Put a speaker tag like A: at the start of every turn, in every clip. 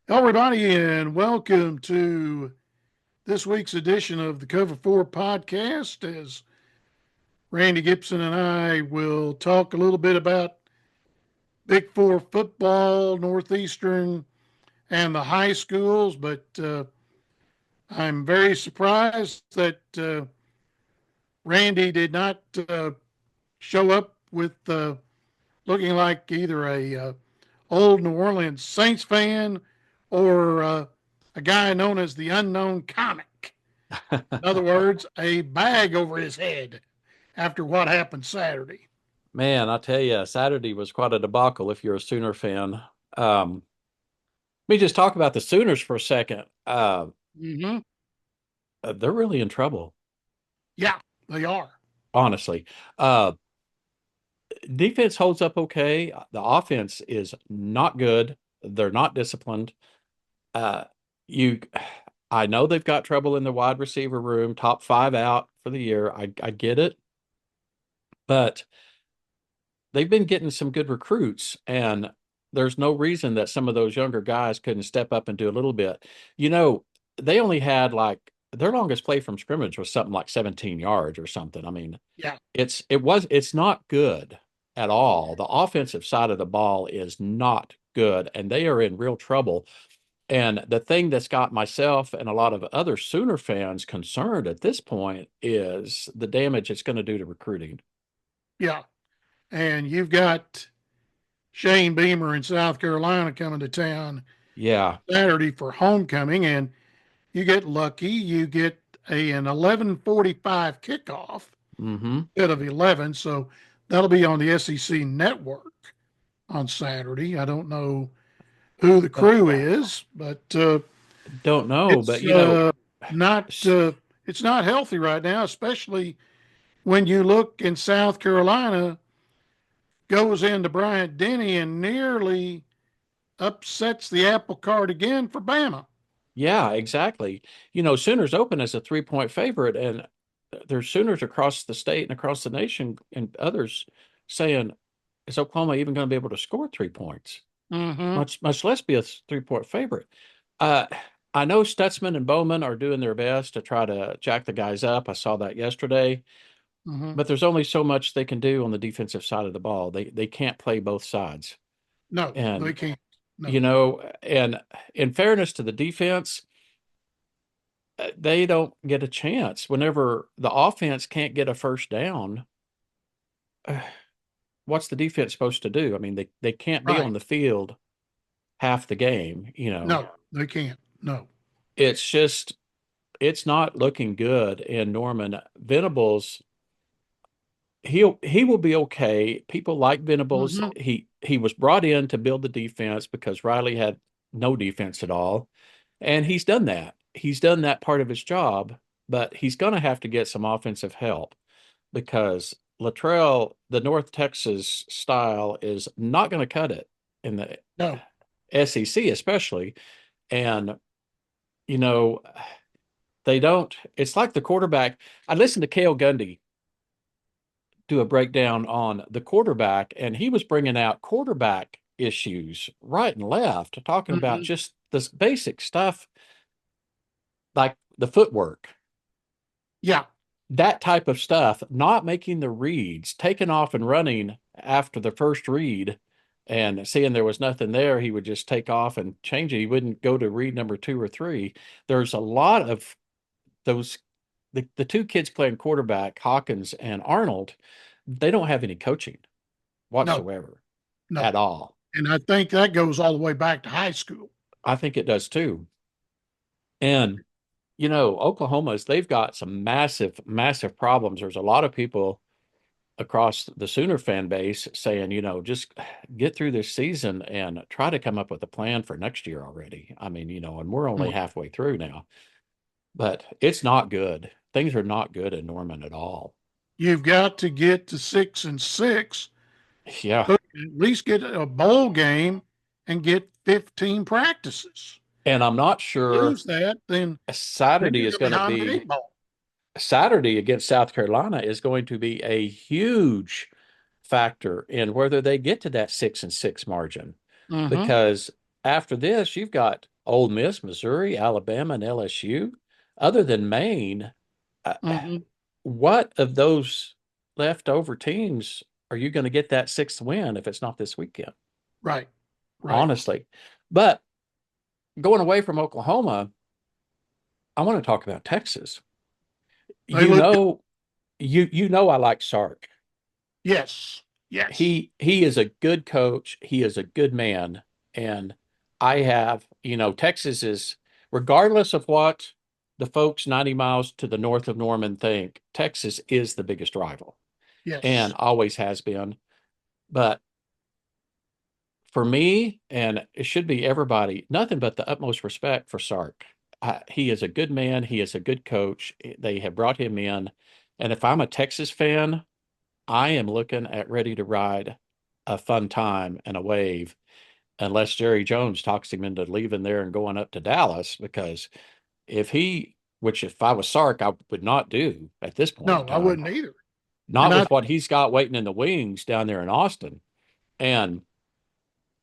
A: Everybody, and welcome to this week's edition of the Cover 4 podcast. As Randy Gibson and I will talk a little bit about Big Four football, Northeastern, and the high schools. But I'm very surprised that Randy did not show up with looking like either a old New Orleans Saints fan or a guy known as the Unknown Comic. In other words, a bag over his head after what happened Saturday.
B: Man, I tell you, Saturday was quite a debacle if you're a Sooner fan. Let me just talk about the Sooners for a second.
A: Mm-hmm.
B: They're really in trouble,
A: Yeah, they are.
B: honestly. Uh, Defense holds up okay. The offense is not good. They're not disciplined. Uh, you, I know they've got trouble in the wide receiver room, top five out for the year. I get it, but they've been getting some good recruits, and there's no reason that some of those younger guys couldn't step up and do a little bit. You know, they only had like their longest play from scrimmage was something like 17 yards or something. I mean,
A: Yeah.
B: it's not good at all. The offensive side of the ball is not good, and they are in real trouble. And the thing that's got myself and a lot of other Sooner fans concerned at this point is the damage it's going to do to recruiting.
A: Yeah. And you've got Shane Beamer in South Carolina coming to town
B: Yeah.
A: Saturday for homecoming, and you get lucky. You get an 11:45 kickoff
B: Mm-hmm.
A: instead of 11, so that'll be on the SEC network on Saturday. I don't know who the crew is, but
B: Don't know, but
A: it's not it's not healthy right now, especially when you look in South Carolina, goes into Bryant Denny and nearly upsets the apple cart again for Bama.
B: yeah, exactly. Sooners open as a 3-point favorite, and there's Sooners across the state and across the nation and others saying, is Oklahoma even going to be able to score 3 points?
A: Mm-hmm.
B: Much less be a 3-point favorite. Uh, I know Stutzman and Bowman are doing their best to try to jack the guys up. I saw that yesterday,
A: Mm-hmm.
B: but there's only so much they can do on the defensive side of the ball. They can't play both sides.
A: No, they
B: And
A: can't. No.
B: And in fairness to the defense, they don't get a chance whenever the offense can't get a first down. What's the defense supposed to do? I mean, they can't be
A: Right.
B: on the field half the game.
A: No, they can't. No.
B: It's just it's not looking good. And Norman Venables, he will be okay. People like Venables.
A: Mm-hmm.
B: He was brought in to build the defense because Riley had no defense at all, and he's done that. He's done that part of his job, but he's going to have to get some offensive help because Luttrell, the North Texas style, is not going to cut it in the
A: No.
B: SEC, especially. And you know, they don't. It's like the quarterback. I listened to Cale Gundy do a breakdown on the quarterback, and he was bringing out quarterback issues right and left, talking about
A: Mm-hmm.
B: just this basic stuff like the footwork,
A: Yeah.
B: that type of stuff, not making the reads, taking off and running after the first read and seeing there was nothing there, he would just take off and change it. He wouldn't go to read number 2 or 3. There's a lot of those. The two kids playing quarterback, Hawkins and Arnold, they don't have any coaching
A: No.
B: whatsoever
A: No.
B: at all.
A: And I think that goes all the way back to high school.
B: I think it does too. And, Oklahoma's, they've got some massive, massive problems. There's a lot of people across the Sooner fan base saying, just get through this season and try to come up with a plan for next year already. I mean, and we're only halfway through now, but it's not good. Things are not good in Norman at all.
A: You've got to get to 6-6.
B: Yeah.
A: At least get a bowl game and get 15 practices.
B: And I'm not sure
A: Lose that, then
B: Saturday
A: you're
B: is
A: going to be
B: going to
A: behind the
B: be
A: eight ball.
B: Saturday against South Carolina is going to be a huge factor in whether they get to that 6-6 margin.
A: Mm-hmm.
B: Because after this, you've got Ole Miss, Missouri, Alabama, and LSU. Other than Maine, uh,
A: Mm-hmm.
B: what of those leftover teams are you going to get that sixth win if it's not this weekend?
A: Right. Right.
B: Honestly. But going away from Oklahoma, I want to talk about Texas.
A: They
B: You
A: look good.
B: know, you know I like Sark.
A: Yes. Yes.
B: He is a good coach. He is a good man. And I have, Texas is, regardless of what the folks 90 miles to the north of Norman think, Texas is the biggest rival and
A: Yes.
B: always has been. But for me, and it should be everybody, nothing but the utmost respect for Sark. He is a good man. He is a good coach. They have brought him in. And if I'm a Texas fan, I am looking at ready to ride a fun time and a wave, unless Jerry Jones talks him into leaving there and going up to Dallas. Because which if I was Sark, I would not do at this point in
A: No, I
B: time,
A: wouldn't either. And
B: not
A: I
B: with what he's got waiting in the wings down there in Austin. And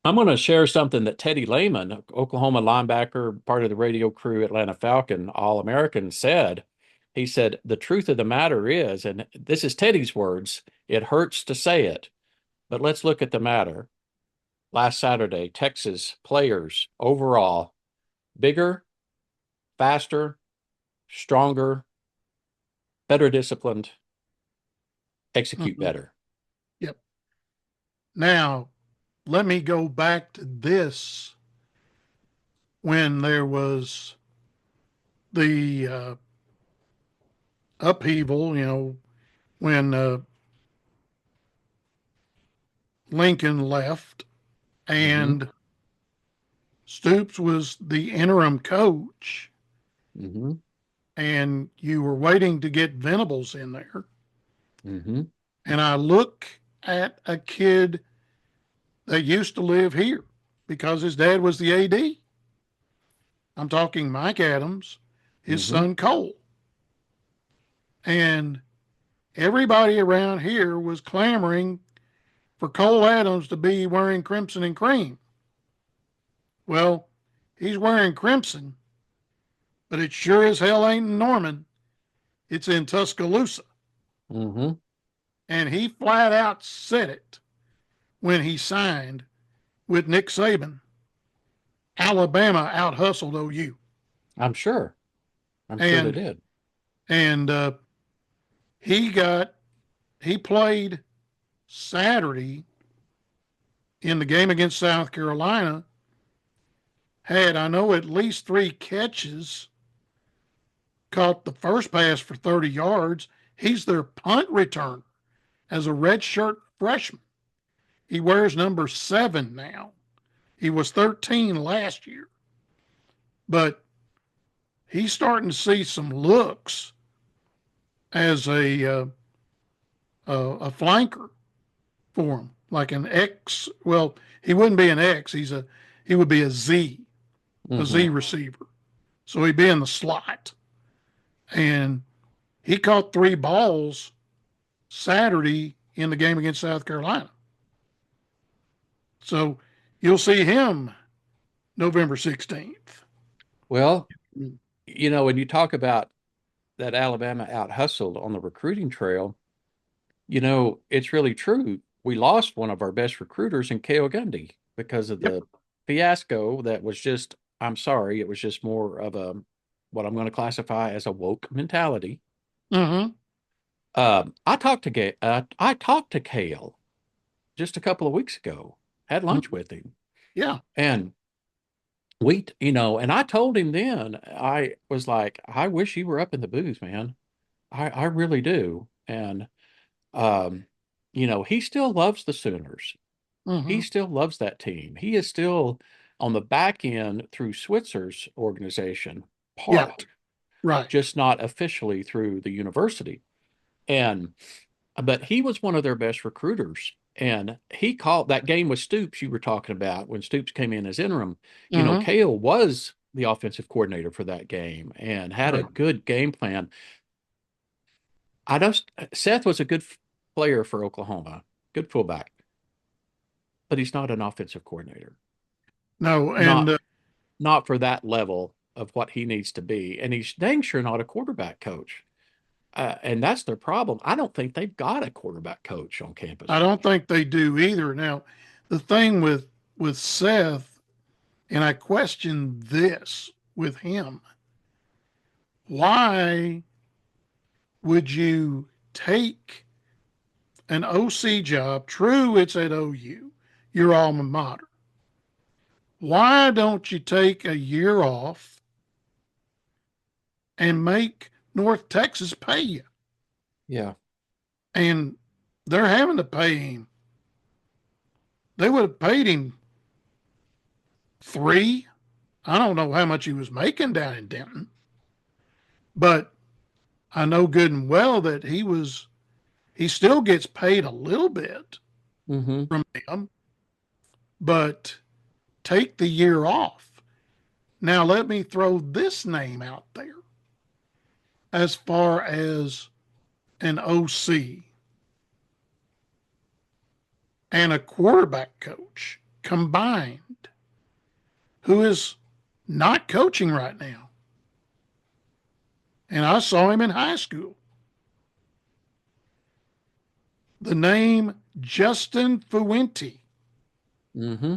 B: I'm going to share something that Teddy Lehman, Oklahoma linebacker, part of the radio crew, Atlanta Falcon, All American, said. He said, the truth of the matter is, and this is Teddy's words, it hurts to say it, but let's look at the matter. Last Saturday, Texas players overall bigger, faster, stronger, better disciplined, execute
A: mhm.
B: better.
A: Yep. Now, let me go back to this when there was the upheaval, when Lincoln left
B: Mm-hmm.
A: and Stoops was the interim coach,
B: Mm-hmm.
A: and you were waiting to get Venables in there.
B: Mm-hmm.
A: And I look at a kid that used to live here because his dad was the AD. I'm talking Mike Adams, his
B: Mm-hmm.
A: son Cole. And everybody around here was clamoring for Cole Adams to be wearing crimson and cream. Well, he's wearing crimson, but it sure as hell ain't in Norman. It's in Tuscaloosa.
B: Mm-hmm.
A: And he flat out said it when he signed with Nick Saban. Alabama out hustled OU.
B: I'm sure. I'm sure they
A: And
B: did.
A: and he got he played Saturday in the game against South Carolina, had I know at least 3 catches, caught the first pass for 30 yards. He's their punt returner as a redshirt freshman. He wears number 7 now. He was 13 last year, but he's starting to see some looks as a flanker for him, like an X. Well, he wouldn't be an X. He would be a
B: Mm-hmm.
A: Z receiver. So he'd be in the slot, and he caught 3 balls Saturday in the game against South Carolina. So you'll see him November 16th.
B: Well, when you talk about that Alabama out hustled on the recruiting trail, it's really true. We lost one of our best recruiters in Kale Gundy because of
A: Yep.
B: the fiasco that was just, I'm sorry, it was just more of what I'm going to classify as a woke mentality.
A: Mm-hmm.
B: I talked to Kale just a couple of weeks ago, had lunch with him,
A: Yeah.
B: and and I told him then, I was like, I wish you were up in the booth, man. I really do. And um, he still loves the Sooners. He
A: Mm-hmm.
B: still loves that team. He is still on the back end through Switzer's organization,
A: Yeah.
B: part,
A: Right.
B: just not officially through the university. And but he was one of their best recruiters. And he called that game with Stoops you were talking about when Stoops came in as interim.
A: Mm-hmm.
B: Kale was the offensive coordinator for that game and had a
A: Right.
B: good game plan. I know Seth was a good player for Oklahoma, good fullback, but he's not an offensive coordinator.
A: No, and
B: Not not for that level of what he needs to be, and he's dang sure not a quarterback coach. And that's their problem. I don't think they've got a quarterback coach on
A: I
B: campus.
A: don't think they do either. Now, the thing with Seth, and I question this with him, why would you take an OC job? True, it's at OU, your alma mater. Why don't you take a year off and make North Texas pay you?
B: Yeah.
A: And they're having to pay him. They would have paid him three. I don't know how much he was making down in Denton, but I know good and well that he still gets paid a little bit
B: Mm-hmm.
A: from them, but take the year off. Now let me throw this name out there as far as an OC and a quarterback coach combined who is not coaching right now. And I saw him in high school. The name Justin Fuente,
B: Mm-hmm.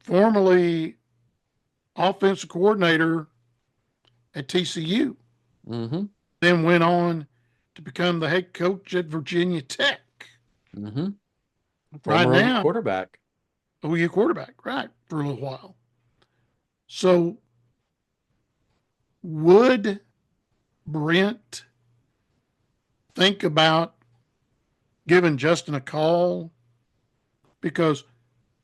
A: formerly offensive coordinator at TCU,
B: Mm-hmm.
A: then went on to become the head coach at Virginia Tech.
B: Mm-hmm.
A: Right
B: Former OU
A: now,
B: quarterback.
A: OU quarterback, right, for a little while. So would Brent think about giving Justin a call? Because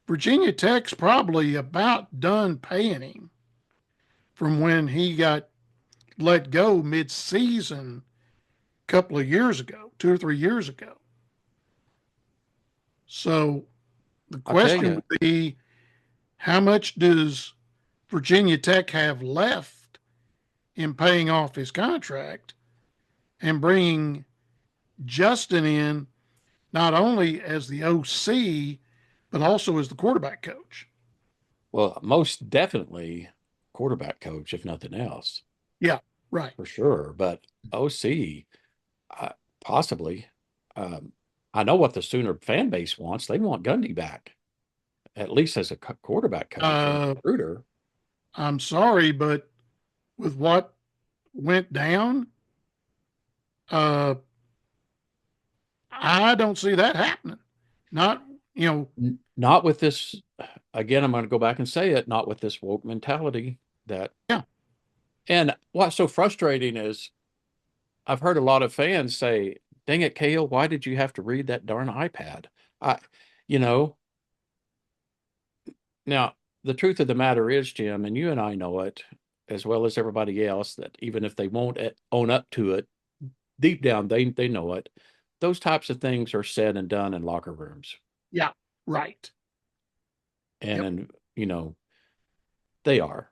A: Virginia Tech's probably about done paying him from when he got let go mid-season a couple of years ago, 2 or 3 years ago. So the
B: I tell
A: question
B: you,
A: would be, how much does Virginia Tech have left in paying off his contract and bringing Justin in not only as the OC, but also as the quarterback coach?
B: well, most definitely quarterback coach, if nothing else,
A: Yeah, right.
B: for sure. But OC, uh, possibly. Um, I know what the Sooner fan base wants. They want Gundy back, at least as a quarterback coach and
A: Uh,
B: recruiter.
A: I'm sorry, but with what went down, uh, I don't see that happening. Not, you know,
B: Not with this, again, I'm going to go back and say it, not with this woke mentality that,
A: yeah,
B: and what's so frustrating is I've heard a lot of fans say, dang it, Kale, why did you have to read that darn iPad? I, you know, now the truth of the matter is, Jim, and you and I know it as well as everybody else, that even if they won't own up to it, deep down they know it. Those types of things are said and done in locker rooms.
A: yeah, right.
B: And
A: Yep.
B: then, they are.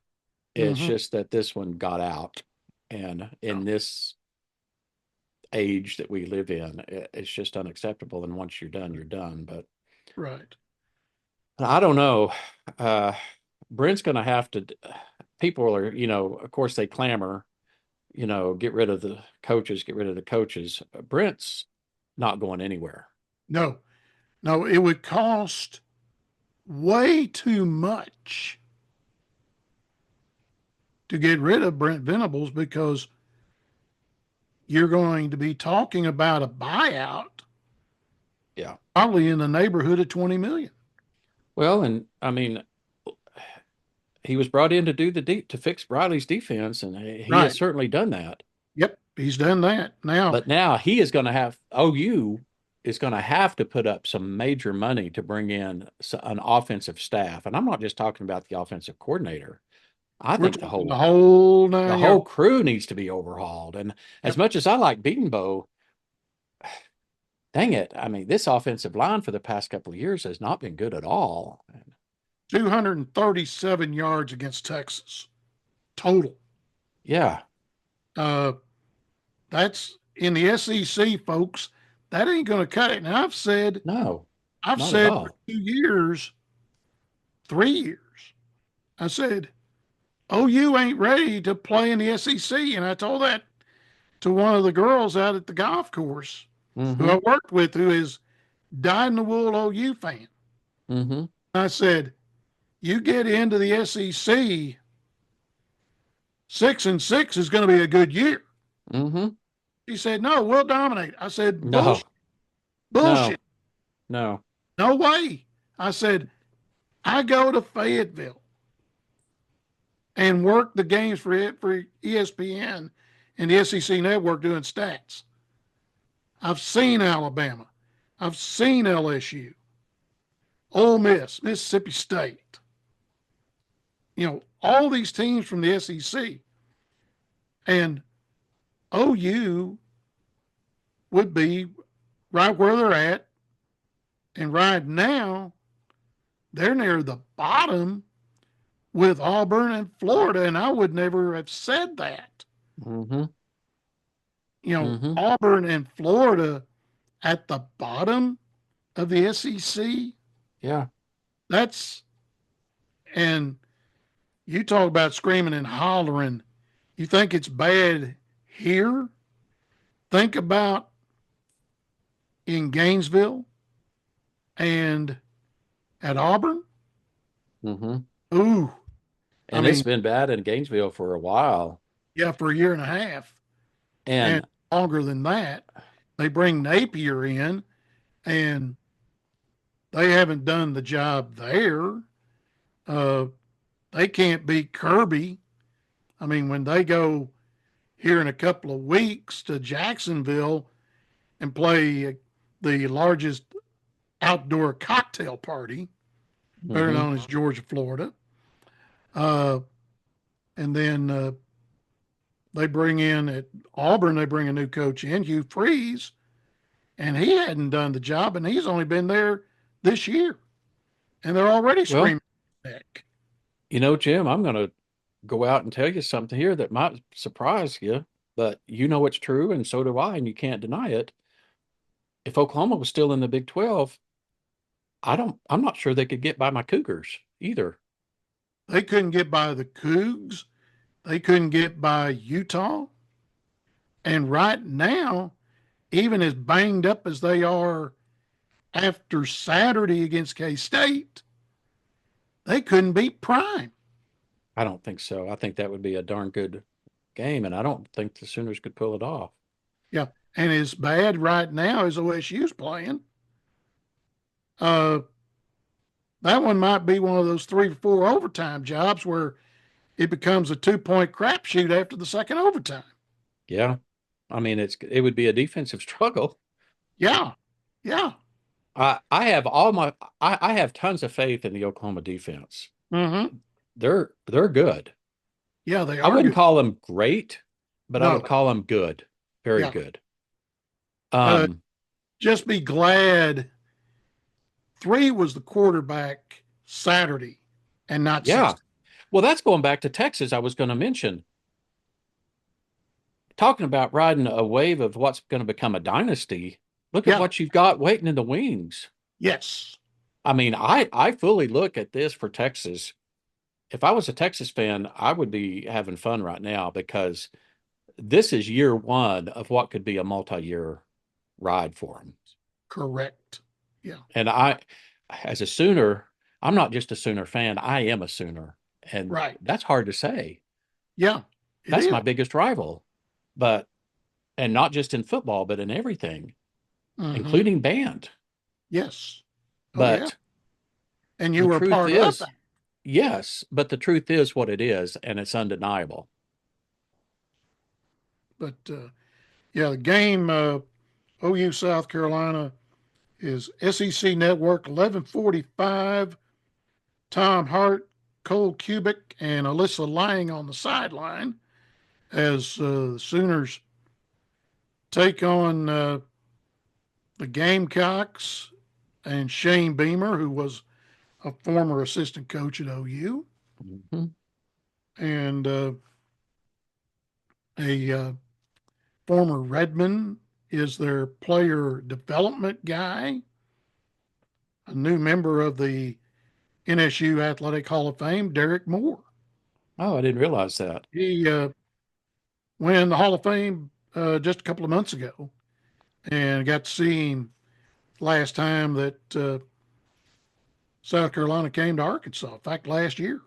B: It's
A: Mm-hmm.
B: just that this one got out. And
A: Yeah,
B: in this age that we live in, it's just unacceptable. And once you're done, you're done. But
A: right.
B: I don't know. Uh, Brent's going to have to, people are, of course they clamor, get rid of the coaches, get rid of the coaches. Brent's not going anywhere.
A: No, no, it would cost way too much to get rid of Brent Venables because you're going to be talking about a buyout
B: Yeah.
A: probably in the neighborhood of 20 million.
B: Well, and I mean, he was brought in to do to fix Riley's defense, and he has
A: Right.
B: certainly done that.
A: Yep. He's done that. Now,
B: But now he is going to have OU is going to have to put up some major money to bring in an offensive staff, and I'm not just talking about the offensive coordinator. I
A: we're
B: think
A: talking the whole
B: the
A: 9 yards.
B: whole crew needs to be overhauled. And as
A: Yep.
B: much as I like Beatonbow, dang it, I mean, this offensive line for the past couple of years has not been good at all.
A: 237 yards against Texas total.
B: Yeah.
A: Uh, that's in the SEC, folks. That ain't going to cut it. Now
B: No,
A: I've
B: not at
A: said for
B: all.
A: 2 years, 3 years, I said OU ain't ready to play in the SEC, and I told that to one of the girls out at the golf course who
B: Mm-hmm.
A: I worked with, who is dyed in the wool OU fan.
B: Mm-hmm.
A: I said, you get into the SEC, 6-6 is going to be a good year.
B: Mm-hmm.
A: She said, no, we'll dominate. I said, bullshit,
B: No,
A: bullshit.
B: no, no.
A: No way. I said, I go to Fayetteville and work the games for ESPN and the SEC network doing stats. I've seen Alabama. I've seen LSU, Ole Miss, Mississippi State. All these teams from the SEC. And OU would be right where they're at. And right now, they're near the bottom with Auburn and Florida. And I would never have said that.
B: Mm-hmm. Mm-hmm.
A: Auburn and Florida at the bottom of the SEC.
B: Yeah.
A: That's, and you talk about screaming and hollering. You think it's bad here? Think about in Gainesville and at Auburn.
B: Mm-hmm.
A: Ooh, I
B: And it's
A: mean,
B: been bad in Gainesville for a while.
A: yeah, for a year and a half and
B: And
A: longer than that. They bring Napier in and they haven't done the job there. Uh, they can't beat Kirby. I mean, when they go here in a couple of weeks to Jacksonville and play the largest outdoor cocktail party, better
B: mm-hmm.
A: known as Georgia, Florida. Uh, and then they bring in at Auburn, they bring a new coach in, Hugh Freeze, and he hadn't done the job, and he's only been there this year, and they're already
B: Well,
A: screaming neck.
B: Jim, I'm going to go out and tell you something here that might surprise you, but you know it's true, and so do I, and you can't deny it. If Oklahoma was still in the Big 12, I'm not sure they could get by my Cougars either.
A: They couldn't get by the Cougs. They couldn't get by Utah. And right now, even as banged up as they are after Saturday against K State, they couldn't beat Prime.
B: I don't think so. I think that would be a darn good game, and I don't think the Sooners could pull it off.
A: Yeah. And as bad right now as OSU's playing, uh, that one might be one of those 3 or 4 overtime jobs where it becomes a 2 point crapshoot after the second overtime.
B: Yeah. I mean, it would be a defensive struggle.
A: Yeah. Yeah.
B: I have all my I have tons of faith in the Oklahoma defense.
A: Mm-hmm.
B: They're good.
A: Yeah, they
B: I
A: are
B: wouldn't
A: good.
B: call them great, but I
A: No.
B: would call them good. Very
A: Yeah.
B: good.
A: Uh,
B: Um,
A: just be glad 3 was the quarterback Saturday and not
B: yeah.
A: 6.
B: Well, that's going back to Texas. I was going to mention talking about riding a wave of what's going to become a dynasty. Look at
A: Yeah.
B: what you've got waiting in the wings.
A: Yes.
B: I mean, I fully look at this for Texas. If I was a Texas fan, I would be having fun right now because this is year one of what could be a multi-year ride for them.
A: Correct. Yeah.
B: And as a Sooner, I'm not just a Sooner fan, I am a Sooner. And
A: Right.
B: that's hard to say.
A: Yeah. It
B: That's
A: is.
B: my biggest rival. But, and not just in football, but in everything,
A: Mm-hmm.
B: including band.
A: Yes. Oh, yeah.
B: But
A: And you
B: the
A: were a
B: truth
A: part of
B: is,
A: that.
B: yes, but the truth is what it is, and it's undeniable.
A: But yeah, the game OU South Carolina is SEC Network 11:45. Tom Hart, Cole Cubic, and Alyssa Lang on the sideline as the Sooners take on the Gamecocks and Shane Beamer, who was a former assistant coach at OU,
B: Mhm.
A: and a former Redman is their player development guy, a new member of the NSU Athletic Hall of Fame, Derek Moore.
B: Oh, I didn't realize that.
A: He went in the Hall of Fame just a couple of months ago and got to see him last time that South Carolina came to Arkansas. In fact, last year,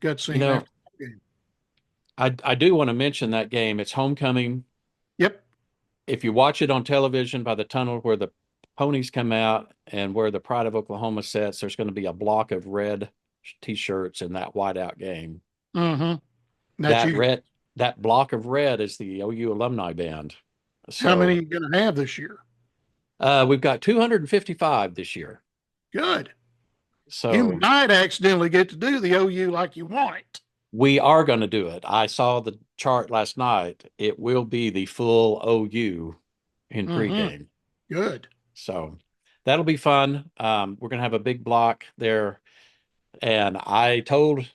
A: got to see
B: You
A: him
B: know,
A: after the game.
B: I do want to mention that game. It's homecoming.
A: Yep.
B: If you watch it on television by the tunnel where the ponies come out and where the Pride of Oklahoma sits, there's going to be a block of red t-shirts in that whiteout game.
A: Mm-hmm. That's
B: That
A: you.
B: red, that block of red is the OU alumni band.
A: How many are
B: So
A: you going to have this year?
B: we've got 255 this year.
A: Good. You
B: So
A: might accidentally get to do the OU like you want it.
B: we are going to do it. I saw the chart last night. It will be the full OU in
A: Mm-hmm.
B: pregame.
A: Good.
B: So that'll be fun. We're going to have a big block there. And I told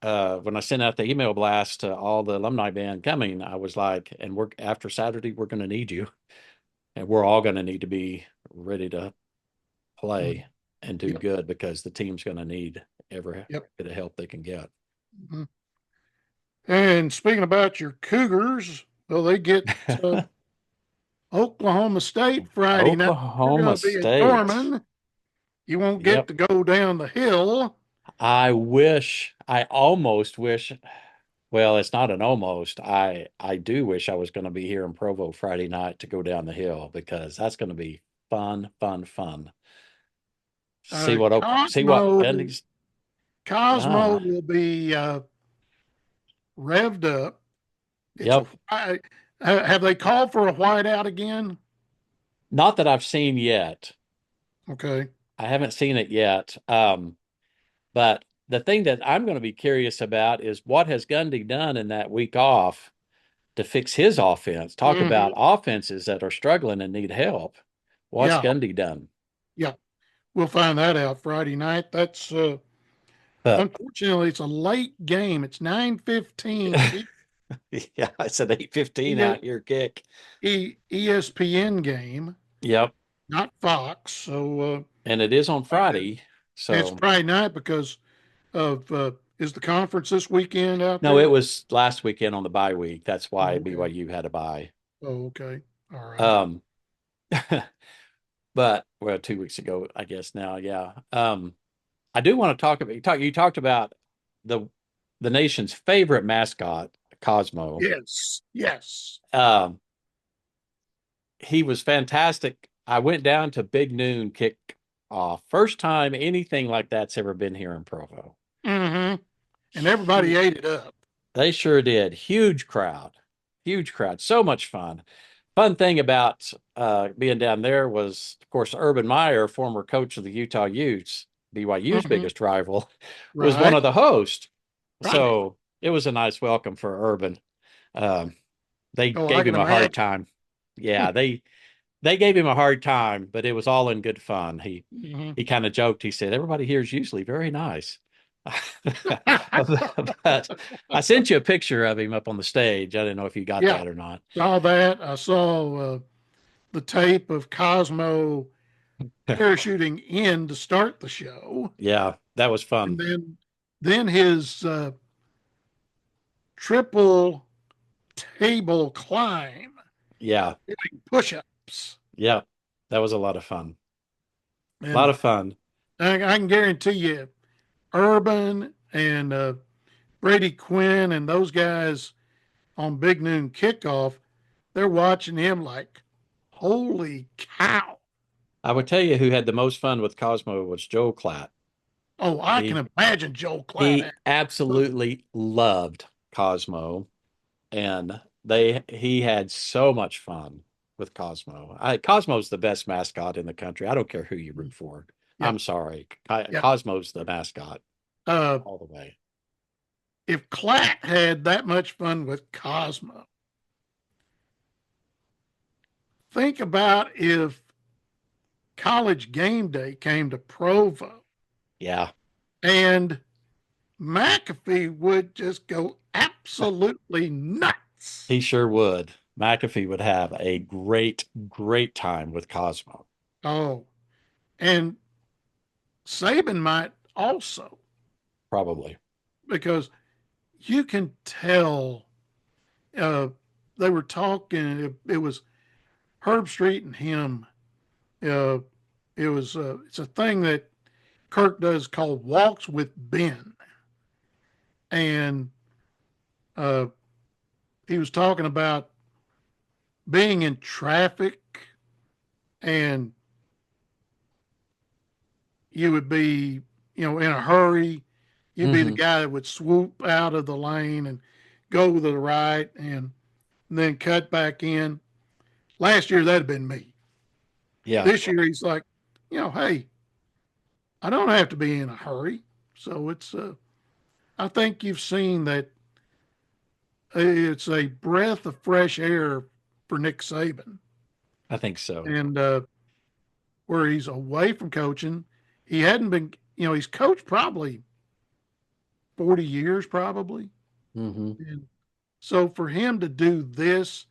B: when I sent out the email blast to all the alumni band coming, I was like, and we're after Saturday, we're going to need you. And we're all going to need to be ready to
A: Mm-hmm.
B: play and do
A: Yep.
B: good because the team's going to need every
A: Yep.
B: bit of help they can get.
A: Mm-hmm. And speaking about your Cougars, well, they get uh, Oklahoma State Friday night. You're going
B: Oklahoma
A: to be at
B: State.
A: Norman. You won't get
B: Yep.
A: to go down the hill.
B: I almost wish, well, it's not an almost. I do wish I was going to be here in Provo Friday night to go down the hill because that's going to be fun, fun, fun. See what
A: Cosmo,
B: Gundy's
A: Cosmo
B: done.
A: will be revved up. It's a
B: Yep.
A: have they called for a whiteout again?
B: Not that I've seen yet.
A: Okay.
B: I haven't seen it yet. But the thing that I'm going to be curious about is what has Gundy done in that week off to fix his offense? Talk
A: Mm-hmm.
B: about offenses that are struggling and need help. What's
A: Yeah,
B: Gundy done?
A: yeah. We'll find that out Friday night. That's
B: But
A: unfortunately it's a late game. It's 9:15
B: yeah, it's an 8:15
A: E-
B: out here kick.
A: ESPN game,
B: Yep.
A: not Fox. So
B: And it is on Friday.
A: it's
B: So
A: Friday night because of is the conference this weekend out
B: no, it
A: there?
B: was last weekend on the bye week. That's why
A: Oh, okay.
B: BYU had a bye.
A: Oh, okay. All right.
B: Um, but well, 2 weeks ago, I guess now, yeah. I do want to talk about you talked about the the nation's favorite mascot, Cosmo.
A: Yes. Yes.
B: Um, he was fantastic. I went down to Big Noon kick off. First time anything like that's ever been here in Provo.
A: Mm-hmm. And everybody ate it up.
B: They sure did. Huge crowd. Huge crowd. So much fun. Fun thing about being down there was, of course, Urban Meyer, former coach of the Utah Utes, BYU's
A: Mm-hmm.
B: biggest rival, was one
A: Right.
B: of the hosts.
A: Right.
B: So it was a nice welcome for Urban. Um, they
A: Oh, I
B: gave
A: can
B: him a hard
A: imagine.
B: time. Yeah, they gave him a hard time, but it was all in good fun.
A: Mm-hmm.
B: He kind of joked. He said, "Everybody here is usually very nice." But I sent you a picture of him up on the stage. I didn't know if you got
A: Yeah.
B: that or not.
A: Saw that. I saw the tape of Cosmo parachuting in to start the show,
B: Yeah, that was
A: and
B: fun.
A: then his triple table climb,
B: Yeah,
A: doing push-ups,
B: yeah, that was a lot of fun. A lot
A: and
B: of fun.
A: I can guarantee you, Urban and Brady Quinn and those guys on Big Noon Kickoff, they're watching him like, holy cow!
B: I would tell you who had the most fun with Cosmo was Joe Klatt.
A: Oh, I
B: He
A: can imagine Joe Klatt.
B: he absolutely loved Cosmo, and he had so much fun with Cosmo. Cosmo's the best mascot in the country. I don't care who you root for.
A: Yeah,
B: I'm sorry.
A: yeah.
B: Cosmo's the mascot
A: Uh,
B: all the way.
A: if Klatt had that much fun with Cosmo, think about if College Game Day came to Provo.
B: Yeah.
A: and McAfee would just go absolutely nuts.
B: He sure would. McAfee would have a great time with Cosmo.
A: Oh, and Saban might also,
B: Probably.
A: because you can tell uh, they were talking. It was Herb Street and him. Uh, it's a thing that Kirk does called Walks with Ben, and uh, he was talking about being in traffic, and you would be, in a hurry. You'd be the
B: Hmm.
A: guy that would swoop out of the lane and go to the right and then cut back in. Last year, that'd been me.
B: Yeah,
A: This year, he's like, hey, I don't have to be in a hurry. So I think you've seen that it's a breath of fresh air for Nick Saban.
B: I think so.
A: And where he's away from coaching, he hadn't been, he's coached probably 40 years, probably.
B: Hmm.
A: And so for him to do this,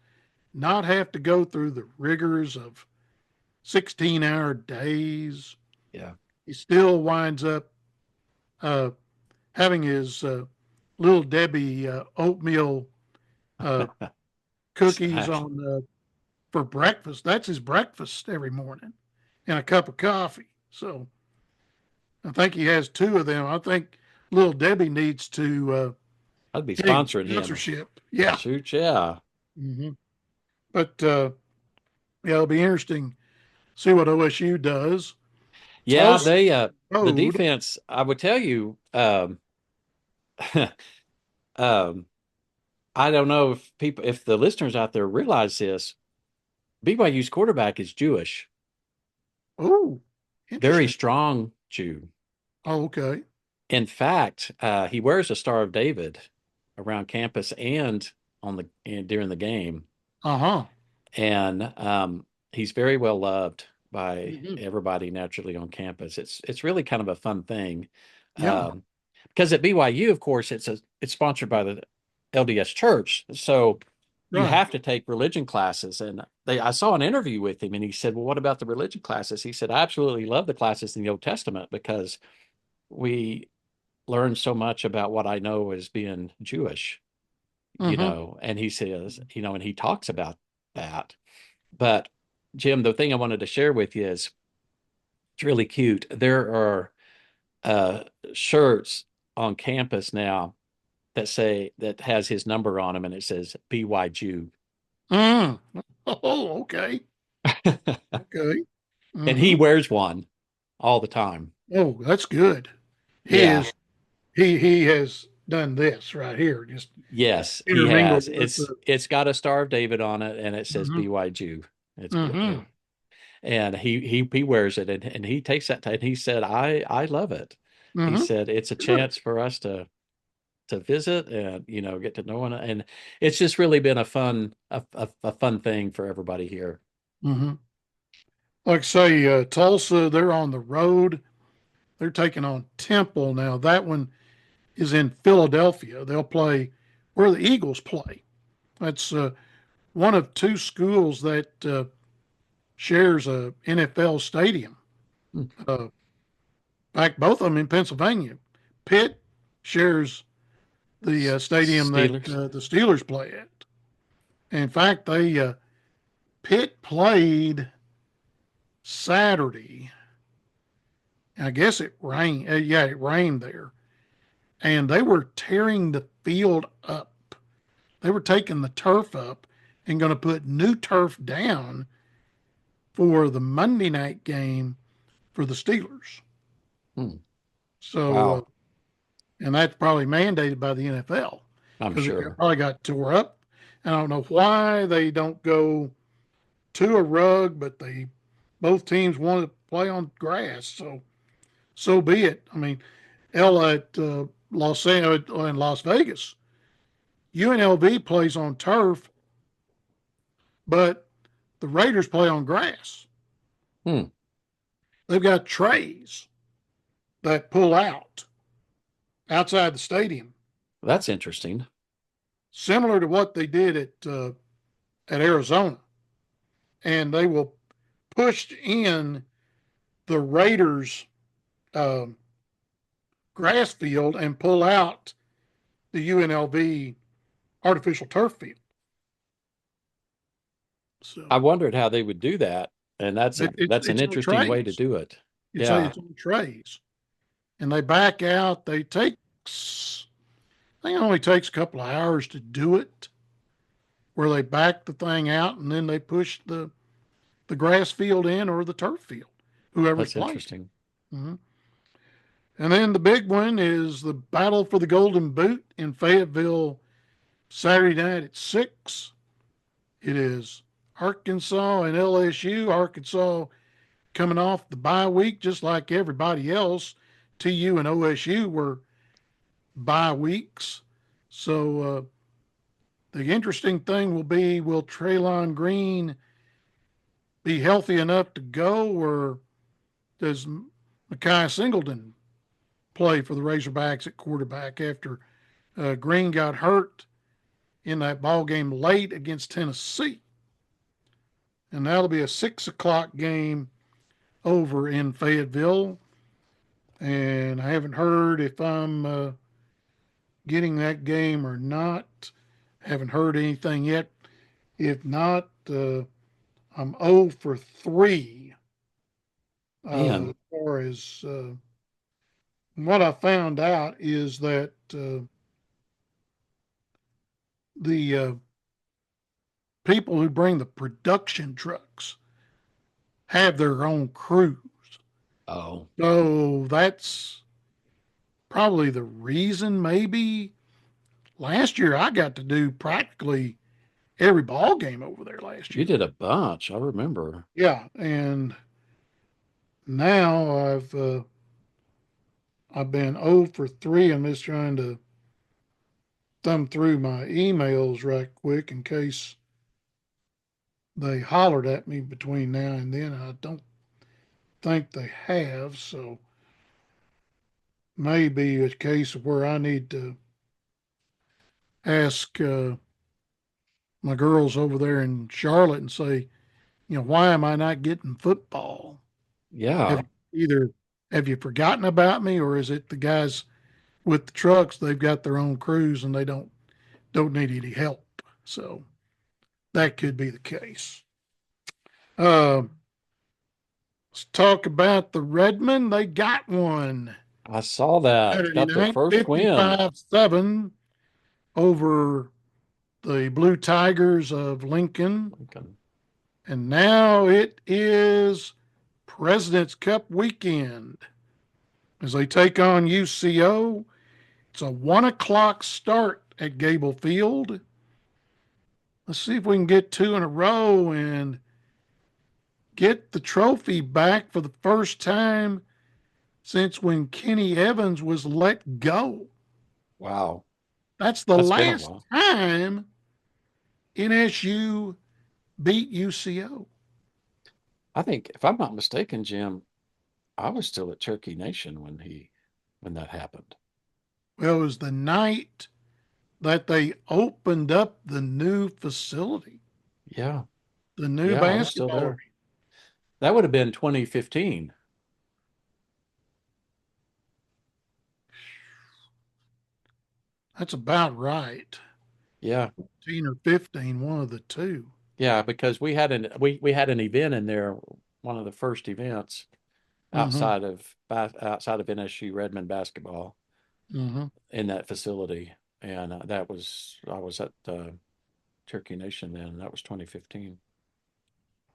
A: not have to go through the rigors of 16-hour days,
B: Yeah.
A: he still winds up uh, having his little Debbie oatmeal uh, cookies
B: Snack.
A: on for breakfast. That's his breakfast every morning, and a cup of coffee. So I think he has two of them. I think little Debbie needs to
B: I'd be
A: get him
B: sponsoring him.
A: sponsorship. Yeah.
B: Shoot, yeah.
A: Hmm. But yeah, it'll be interesting to see what OSU does.
B: Yeah,
A: Tulsa
B: they the
A: Road.
B: defense, I would tell you, um I don't know if the listeners out there realize this. BYU's quarterback is Jewish,
A: Oh,
B: very
A: interesting.
B: strong Jew.
A: Oh, okay.
B: In fact, he wears a Star of David around campus and during the game,
A: Uh huh.
B: and he's very well loved by
A: Hmm.
B: everybody naturally on campus. It's really kind of a fun thing,
A: Yeah.
B: um, because at BYU, of course, it's sponsored by the LDS Church, so you
A: Right.
B: have to take religion classes. And I saw an interview with him, and he said, "Well, what about the religion classes?" He said, "I absolutely love the classes in the Old Testament because we learn so much about what I know as being Jewish,
A: Hmm.
B: and he says, and he talks about that. But Jim, the thing I wanted to share with you is it's really cute. There are uh, shirts on campus now that has his number on them, and it says BY Jew.
A: Mm. Oh, okay. Okay.
B: And he
A: Hmm.
B: wears one all the time.
A: Oh, that's good. He
B: Yeah.
A: is. He has done this right here. Just
B: Yes, he
A: intermingled
B: has.
A: with
B: It's
A: the.
B: it's got a Star of David on it, and it says
A: Hmm.
B: BY Jew. It's
A: Hmm.
B: and he wears it, and he takes that, and he said, I love it. He
A: Hmm.
B: said it's a
A: Good.
B: chance for us to visit and get to know one, and it's just really been a fun thing for everybody here.
A: Hmm. Like say Tulsa, they're on the road. They're taking on Temple now. That one is in Philadelphia. They'll play where the Eagles play. That's one of two schools that shares a NFL stadium.
B: Hmm.
A: In fact, both of them in Pennsylvania. Pitt shares the stadium that
B: Steelers.
A: the Steelers play at. In fact, they Pitt played Saturday. I guess it rained. Yeah, it rained there, and they were tearing the field up. They were taking the turf up and going to put new turf down for the Monday night game for the Steelers.
B: Hmm.
A: So,
B: Wow,
A: and that's probably mandated by the NFL
B: I'm
A: because it
B: sure.
A: probably got tore up. And I don't know why they don't go to a rug, but they both teams want to play on grass. So be it. I mean, Ella at Los Angeles in Las Vegas, UNLV plays on turf, but the Raiders play on grass.
B: Hmm.
A: They've got trays that pull out. outside the stadium,
B: That's interesting.
A: similar to what they did at Arizona, and they will push in the Raiders' um, grass field and pull out the UNLV artificial turf field. So
B: I wondered how they would do that, and that's an
A: it's on
B: interesting way to
A: trays.
B: do it.
A: It's
B: Yeah,
A: it's on trays, and they back out. I think it only takes a couple of hours to do it, where they back the thing out and then they push the grass field in or the turf field, whoever's
B: that's
A: playing.
B: interesting.
A: Mm-hmm. And then the big one is the battle for the Golden Boot in Fayetteville Saturday night at 6. It is Arkansas and LSU. Arkansas coming off the bye week, just like everybody else. TU and OSU were bye weeks. So the interesting thing will be, will Traylon Green be healthy enough to go, or does Mekhi Singleton play for the Razorbacks at quarterback after Green got hurt in that ball game late against Tennessee? And that'll be a 6 o'clock game over in Fayetteville. And I haven't heard if I'm getting that game or not. Haven't heard anything yet. If not, I'm 0 for 3 as
B: Man,
A: far as what I found out is that the people who bring the production trucks have their own crews.
B: oh,
A: So that's probably the reason. Maybe last year I got to do practically every ball game over there last
B: you
A: year.
B: did a bunch. I remember.
A: Yeah, and now I've been 0 for 3. I'm just trying to thumb through my emails right quick in case they hollered at me between now and then. I don't think they have, so maybe a case of where I need to ask my girls over there in Charlotte and say, why am I not getting football? Have
B: Yeah,
A: you either have you forgotten about me, or is it the guys with the trucks? They've got their own crews and they don't need any help. So that could be the case. Uh, let's talk about the Redmen. They got one
B: I saw that.
A: Saturday
B: Got their
A: night,
B: first win.
A: 55-7 over the Blue Tigers of Lincoln.
B: Lincoln.
A: And now it is President's Cup weekend as they take on UCO. It's a 1 o'clock start at Gable Field. Let's see if we can get two in a row and get the trophy back for the first time since when Kenny Evans was let go.
B: Wow,
A: That's the
B: that's been a
A: last
B: while.
A: time NSU beat UCO.
B: I think, if I'm not mistaken, Jim, I was still at Cherokee Nation when that happened.
A: Well, it was the night that they opened up the new facility,
B: Yeah,
A: the new
B: yeah, I was still
A: basketball
B: there.
A: arena.
B: That would have been 2015.
A: That's about right.
B: Yeah,
A: 14 or 15, one of the two.
B: yeah, because we had an event in there, one of the first events
A: Mm-hmm.
B: outside of NSU Redmond basketball
A: Mm-hmm.
B: in that facility, and that was I was at Cherokee Nation then. And that was 2015.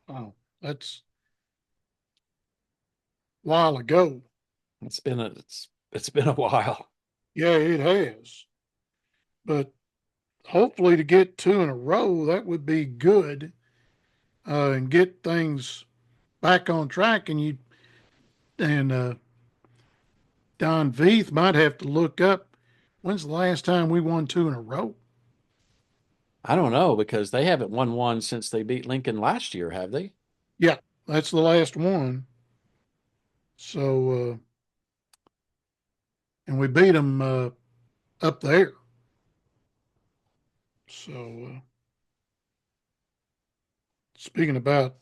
A: Oh, that's a while ago.
B: It's been a while.
A: Yeah, it has. But hopefully to get two in a row, that would be good and get things back on track. And Don Veith might have to look up when's the last time we won two in a row.
B: I don't know because they haven't won one since they beat Lincoln last year, have they?
A: Yeah, that's the last one. So and we beat them up there. So, speaking about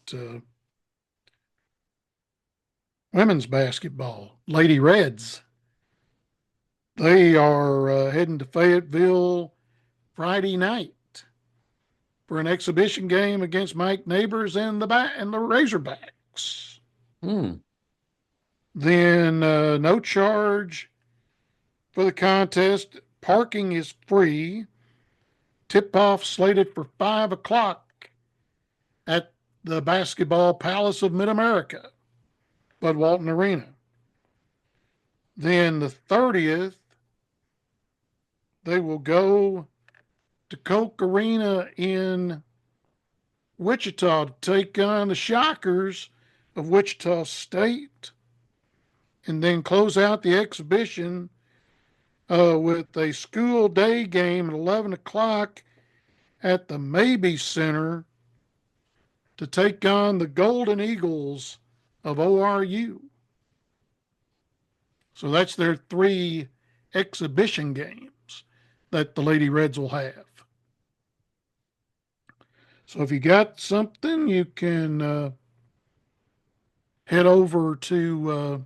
A: women's basketball, Lady Reds, they are heading to Fayetteville Friday night for an exhibition game against Mike Neighbors and the Razorbacks.
B: Hmm.
A: Then no charge for the contest. Parking is free. Tip off slated for 5 o'clock at the Basketball Palace of Mid America, Bud Walton Arena. Then the 30th, they will go to Coke Arena in Wichita to take on the Shockers of Wichita State, and then close out the exhibition with a school day game at 11 o'clock at the Maybe Center to take on the Golden Eagles of ORU. So that's their 3 exhibition games that the Lady Reds will have. So if you got something, you can head over to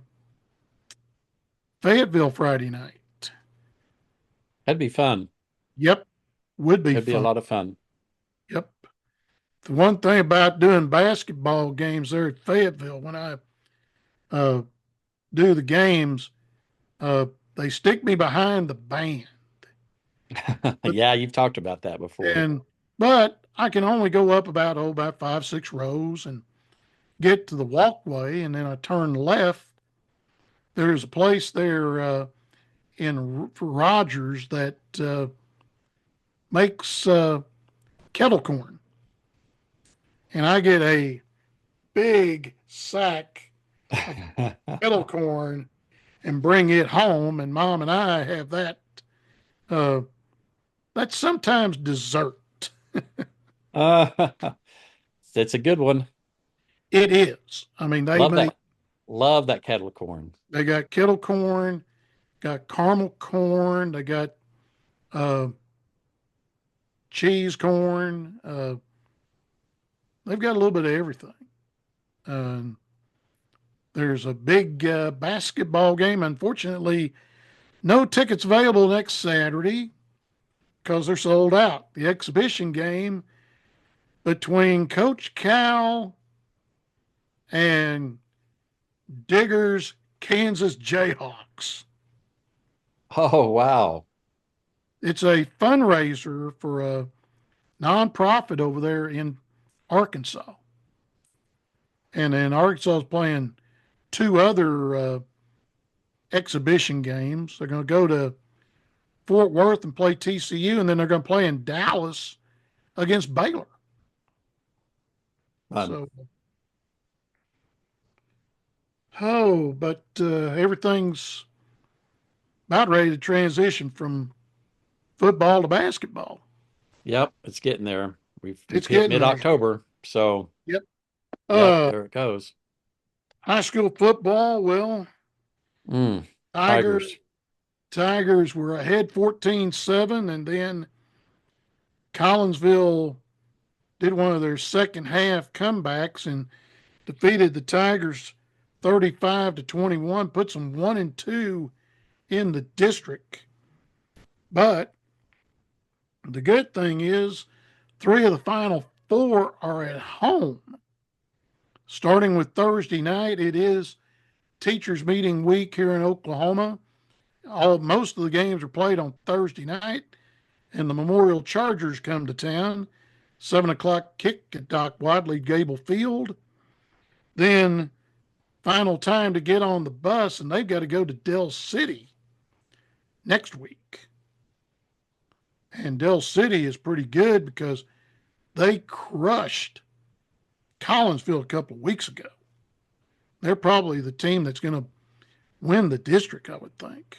A: Fayetteville Friday night.
B: That'd be fun.
A: Yep, would be
B: It'd be a
A: fun.
B: lot of fun.
A: Yep. The one thing about doing basketball games there at Fayetteville, when I uh, do the games, uh, they stick me behind the band. But,
B: Yeah, you've talked about that before.
A: and but I can only go up about 5, 6 rows and get to the walkway, and then I turn left. There's a place there in Rogers that makes kettle corn, and I get a big sack of kettle corn and bring it home. And Mom and I have that. Uh, that's sometimes dessert.
B: Uh, it's a good one.
A: It is. I mean, they
B: Love
A: make
B: that. Love that kettle corn.
A: they got kettle corn, got caramel corn, they got uh, cheese corn. They've got a little bit of everything. Um, there's a big basketball game. Unfortunately, no tickets available next Saturday because they're sold out. The exhibition game between Coach Cal and Diggers Kansas Jayhawks.
B: Oh, wow.
A: It's a fundraiser for a nonprofit over there in Arkansas. And then Arkansas is playing 2 other exhibition games. They're going to go to Fort Worth and play TCU, and then they're going to play in Dallas against Baylor.
B: Fun.
A: So, but everything's about ready to transition from football to basketball.
B: Yep, it's getting there. We've
A: It's
B: hit
A: getting there.
B: mid-October, so
A: Yep.
B: yep,
A: Uh,
B: there it goes.
A: high school football. Well,
B: Mm,
A: Tigers
B: Tigers.
A: Tigers were ahead 14-7, and then Collinsville did one of their second half comebacks and defeated the Tigers 35-21, puts them 1-2 in the district. But the good thing is 3 of the final 4 are at home. Starting with Thursday night, it is teachers meeting week here in Oklahoma. Most of the games are played on Thursday night, and the Memorial Chargers come to town. 7 o'clock kick at Doc Wadley Gable Field. Then final time to get on the bus, and they've got to go to Dell City next week. And Dell City is pretty good because they crushed Collinsville a couple of weeks ago. They're probably the team that's going to win the district, I would think.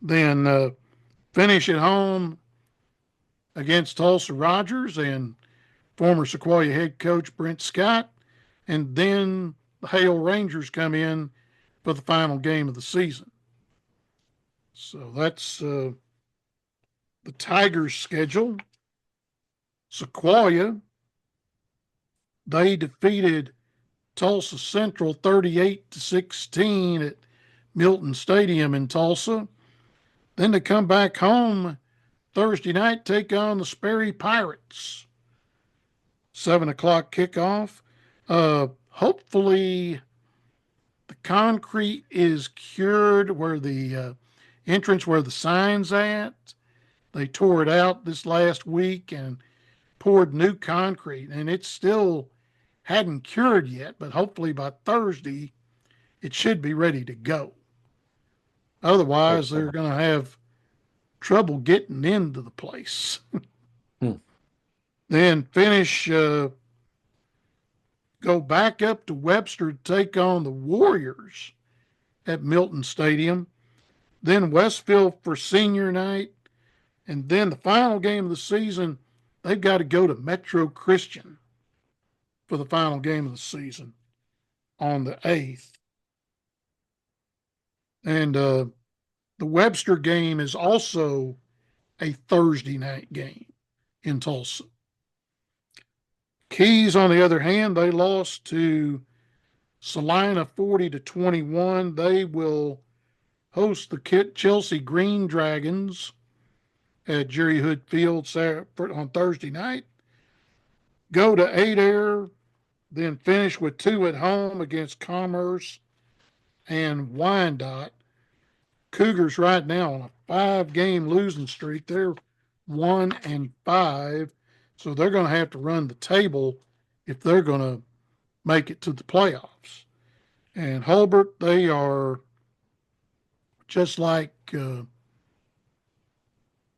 A: Then finish at home against Tulsa Rogers and former Sequoia head coach Brent Scott. And then the Hale Rangers come in for the final game of the season. So that's the Tigers' schedule. Sequoia, they defeated Tulsa Central 38-16 at Milton Stadium in Tulsa. Then they come back home Thursday night, take on the Sperry Pirates. 7 o'clock kickoff. Hopefully, the concrete is cured where the entrance where the sign's at. They tore it out this last week and poured new concrete, and it still hadn't cured yet, but hopefully by Thursday it should be ready to go.
B: Hope
A: Otherwise, they're
B: so.
A: going to have trouble getting into the place.
B: Hmm.
A: Then finish, go back up to Webster to take on the Warriors at Milton Stadium. Then Westfield for senior night. And then the final game of the season, they've got to go to Metro Christian for the final game of the season on the 8th. And the Webster game is also a Thursday night game in Tulsa. Keys, on the other hand, they lost to Salina 40-21. They will host the Chelsea Green Dragons at Jerry Hood Field on Thursday night. Go to Adair, then finish with two at home against Commerce and Wyandotte. Cougars right now on a 5-game losing streak. They're 1-5, so they're going to have to run the table if they're going to make it to the playoffs. And Hulbert, they are just like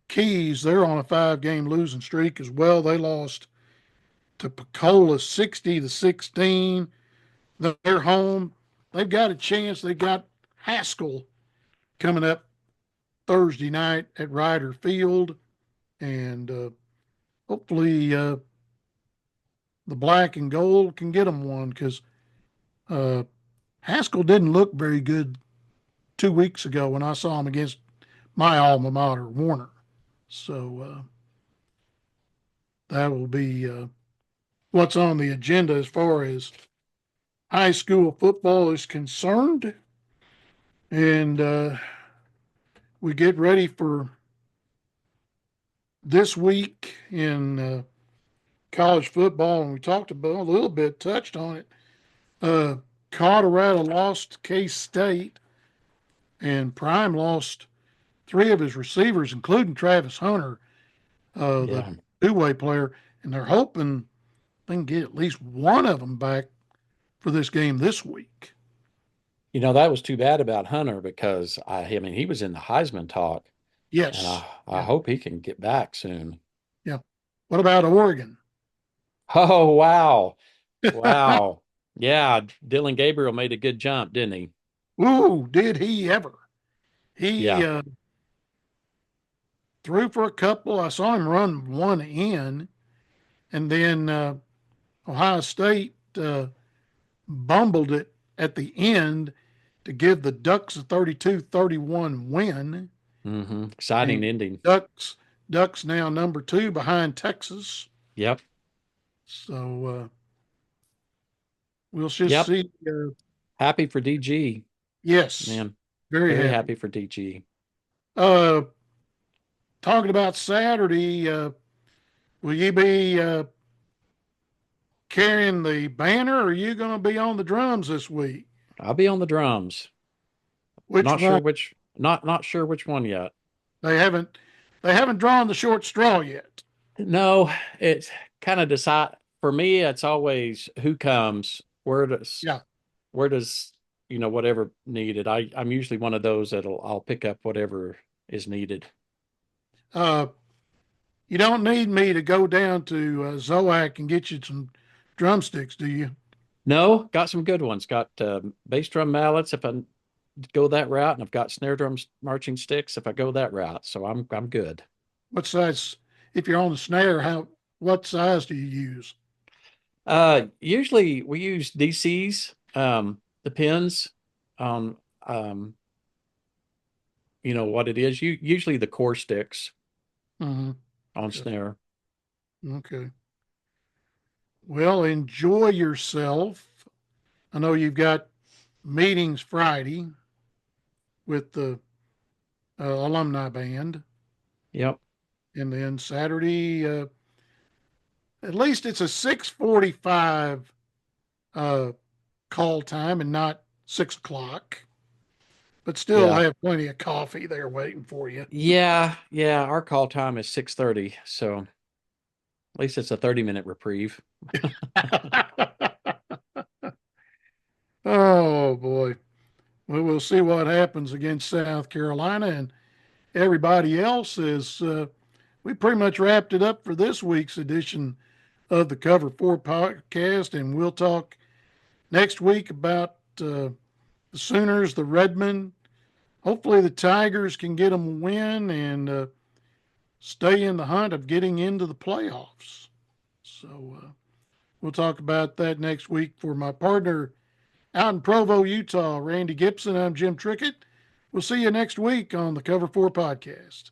A: Keys. They're on a 5-game losing streak as well. They lost to Pecola 60-16. They're home. They've got a chance. They got Haskell coming up Thursday night at Ryder Field, and hopefully the black and gold can get them one because uh, Haskell didn't look very good 2 weeks ago when I saw him against my alma mater, Warner. So that will be what's on the agenda as far as high school football is concerned. And we get ready for this week in college football, and we talked about a little bit, touched on it. Uh, Colorado lost K State, and Prime lost three of his receivers, including Travis Hunter, the
B: Yeah.
A: two-way player, and they're hoping they can get at least one of them back for this game this week.
B: That was too bad about Hunter because I mean, he was in the Heisman talk, and
A: Yes.
B: I
A: Yeah.
B: hope he can get back soon.
A: Yeah. What about Oregon?
B: Oh, wow. Wow. Yeah, Dylan Gabriel made a good jump, didn't he?
A: Ooh, did he ever? He
B: Yeah.
A: threw for a couple. I saw him run one in, and then Ohio State bumbled it at the end to give the Ducks a 32-31 win.
B: Exciting
A: And
B: ending.
A: Ducks now number 2 behind Texas.
B: Yep.
A: So we'll just
B: Yep.
A: see.
B: Happy for DG.
A: Yes,
B: Man,
A: very
B: very
A: happy.
B: happy for DG.
A: Uh, Talking about Saturday, will you be carrying the banner, or are you going to be on the drums this week?
B: I'll be on the drums.
A: Which one?
B: Not sure which one yet.
A: They haven't they haven't drawn the short straw yet.
B: No, it's kind of decide for me, it's always who comes,
A: Yeah.
B: where does, whatever needed. I'm usually one of those I'll pick up whatever is needed.
A: Uh, you don't need me to go down to Zoac and get you some drumsticks, do you?
B: No, got some good ones. Got bass drum mallets if I go that route, and I've got snare drums marching sticks if I go that route. So I'm good.
A: What size? If you're on the snare, how? What size do you use?
B: Usually we use DCs, the pins. Um, what it is. Usually the core sticks
A: Mm-hmm.
B: on
A: Okay.
B: snare.
A: Okay. Well, enjoy yourself. I know you've got meetings Friday with the alumni band,
B: Yep.
A: and then Saturday, at least it's a 6:45 uh, call time and not 6 o'clock. But still
B: Yeah.
A: have plenty of coffee there waiting for you.
B: Yeah. Yeah. Our call time is 6:30. So at least it's a 30-minute reprieve.
A: Oh boy. Well, we'll see what happens against South Carolina and everybody else. Is we pretty much wrapped it up for this week's edition of the Cover Four podcast, and we'll talk next week about the Sooners, the Redmen. Hopefully, the Tigers can get them a win and stay in the hunt of getting into the playoffs. So we'll talk about that next week. For my partner out in Provo, Utah, Randy Gibson, I'm Jim Trickett. We'll see you next week on the Cover 4 podcast.